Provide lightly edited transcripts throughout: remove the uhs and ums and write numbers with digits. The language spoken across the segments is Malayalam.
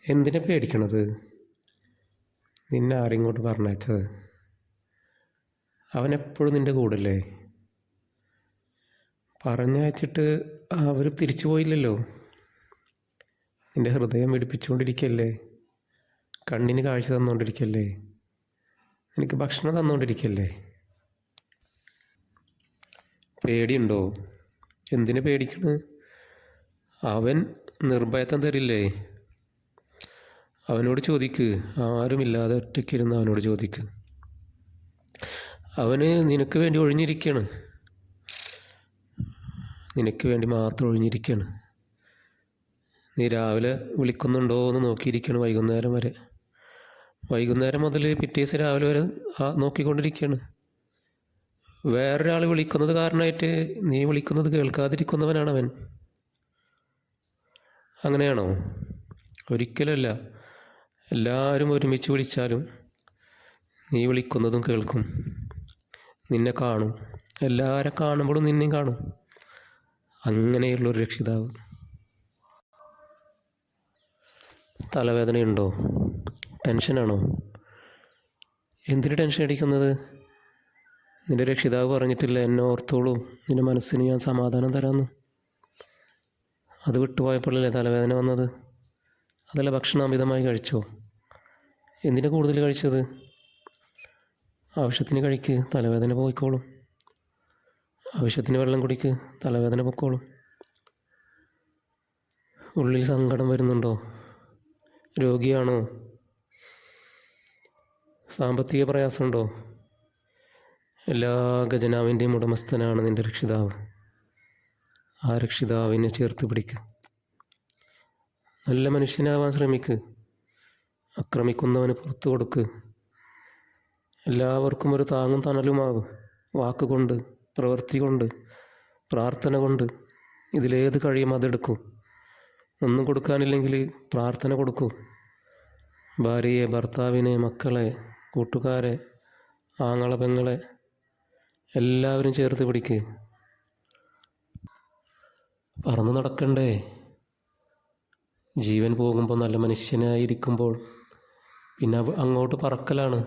എന്തിനാ പേടിക്കണത്? നിന്നെ ആരിങ്ങോട്ട് പറഞ്ഞയച്ചത്? അവനെപ്പോഴും നിൻ്റെ കൂടല്ലേ? പറഞ്ഞയച്ചിട്ട് അവർ തിരിച്ചു പോയില്ലല്ലോ. നിൻ്റെ ഹൃദയം വെടിപ്പിച്ചുകൊണ്ടിരിക്കല്ലേ, കണ്ണിന് കാഴ്ച തന്നുകൊണ്ടിരിക്കല്ലേ, നിനക്ക് ഭക്ഷണം തന്നുകൊണ്ടിരിക്കല്ലേ. പേടിയുണ്ടോ? എന്തിനു പേടിക്കണ്? അവൻ നിർഭയത്വം തരില്ലേ? അവനോട് ചോദിക്ക്. ആരുമില്ലാതെ ഒറ്റയ്ക്കിരുന്ന് അവനോട് ചോദിക്ക്. അവന് നിനക്ക് വേണ്ടി ഒഴിഞ്ഞിരിക്കുകയാണ്. നിനക്ക് വേണ്ടി മാത്രം ഒഴിഞ്ഞിരിക്കുകയാണ്. നീ രാവിലെ വിളിക്കുന്നുണ്ടോ എന്ന് നോക്കിയിരിക്കുകയാണ് വൈകുന്നേരം വരെ. വൈകുന്നേരം മുതൽ പിറ്റേ ദിവസം രാവിലെ വരെ നോക്കിക്കൊണ്ടിരിക്കുകയാണ്. വേറൊരാൾ വിളിക്കുന്നത് കാരണമായിട്ട് നീ വിളിക്കുന്നത് കേൾക്കാതിരിക്കുന്നവനാണവൻ. അങ്ങനെയാണോ? ഒരിക്കലല്ല. എല്ലാവരും ഒരുമിച്ച് വിളിച്ചാലും നീ വിളിക്കുന്നതും കേൾക്കും, നിന്നെ കാണും. എല്ലാവരും കാണുമ്പോഴും നിന്നെയും കാണും. അങ്ങനെയുള്ളൊരു രക്ഷിതാവ്. തലവേദനയുണ്ടോ? ടെൻഷനാണോ? എന്തിന് ടെൻഷൻ അടിക്കുന്നത്? നിൻ്റെ രക്ഷിതാവ് പറഞ്ഞിട്ടില്ല എന്നെ ഓർത്തോളൂ, നിൻ്റെ മനസ്സിന് ഞാൻ സമാധാനം തരാമെന്ന്. അത് വിട്ടുപോയപ്പോഴല്ലേ തലവേദന വന്നത്? അതല്ല ഭക്ഷണം അമിതമായി കഴിച്ചോ? എന്തിനാ കൂടുതൽ കഴിച്ചത്? ആവശ്യത്തിന് കഴിക്ക്, തലവേദന പോയിക്കോളും. ആവശ്യത്തിന് വെള്ളം കുടിക്ക്, തലവേദന പൊക്കോളും. ഉള്ളിൽ സങ്കടം വരുന്നുണ്ടോ? രോഗിയാണോ? സാമ്പത്തിക പ്രയാസമുണ്ടോ? എല്ലാ ഖജനാവിൻ്റെയും ഉടമസ്ഥനാണ് നിൻ്റെ രക്ഷിതാവ്. ആ രക്ഷിതാവിനെ ചേർത്ത് പിടിക്ക്. നല്ല മനുഷ്യനാവാൻ ശ്രമിക്ക്. ആക്രമിക്കുന്നവന് പുറത്തു കൊടുക്ക്. എല്ലാവർക്കും ഒരു താങ്ങും തണലുമാകും. വാക്കുകൊണ്ട്, പ്രവൃത്തി കൊണ്ട്, പ്രാർത്ഥന കൊണ്ട്. ഇതിലേത് കഴിയും അതെടുക്കൂ. ഒന്നും കൊടുക്കാനില്ലെങ്കിൽ പ്രാർത്ഥന കൊടുക്കൂ. ഭാര്യയെ, ഭർത്താവിനെ, മക്കളെ, കൂട്ടുകാരെ, ആങ്ങള പെങ്ങളെ എല്ലാവരും ചേർത്ത് പിടിക്ക്. പറന്ന് നടക്കണ്ടേ? ജീവൻ പോകുമ്പോൾ നല്ല മനുഷ്യനായിരിക്കുമ്പോൾ പിന്നെ അങ്ങോട്ട് പറക്കലാണ്.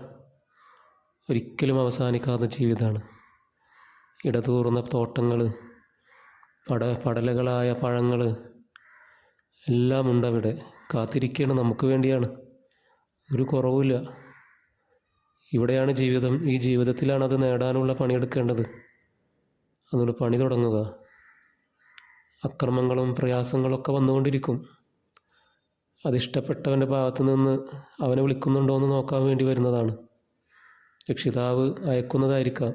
ഒരിക്കലും അവസാനിക്കാത്ത ജീവിതമാണ്. ഇടതൂർന്ന തോട്ടങ്ങൾ, പടലകളായ പഴങ്ങൾ എല്ലാം ഉണ്ടവിടെ. കാത്തിരിക്കുകയാണ് നമുക്ക് വേണ്ടിയാണ്. ഒരു കുറവുമില്ല. ഇവിടെയാണ് ജീവിതം. ഈ ജീവിതത്തിലാണ് അത് നേടാനുള്ള പണിയെടുക്കേണ്ടത്. അതുകൊണ്ട് പണി തുടങ്ങുക. അക്രമങ്ങളും പ്രയാസങ്ങളൊക്കെ വന്നുകൊണ്ടിരിക്കും. അതിഷ്ടപ്പെട്ടവൻ്റെ ഭാഗത്തു നിന്ന് അവനെ വിളിക്കുന്നുണ്ടോ എന്ന് നോക്കാൻ വേണ്ടി വരുന്നതാണ്. രക്ഷിതാവ് അയക്കുന്നതായിരിക്കാം.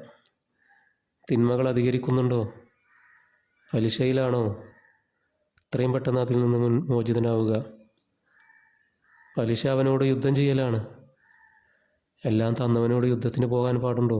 തിന്മകൾ അധികരിക്കുന്നുണ്ടോ? പലിശയിലാണോ? എത്രയും പെട്ടെന്ന് അതിൽ നിന്ന് മോചിതനാവുക. പലിശ അവനോട് യുദ്ധം ചെയ്യലാണ്. എല്ലാം തന്നവനോട് യുദ്ധത്തിന് പോകാൻ പാടുണ്ടോ?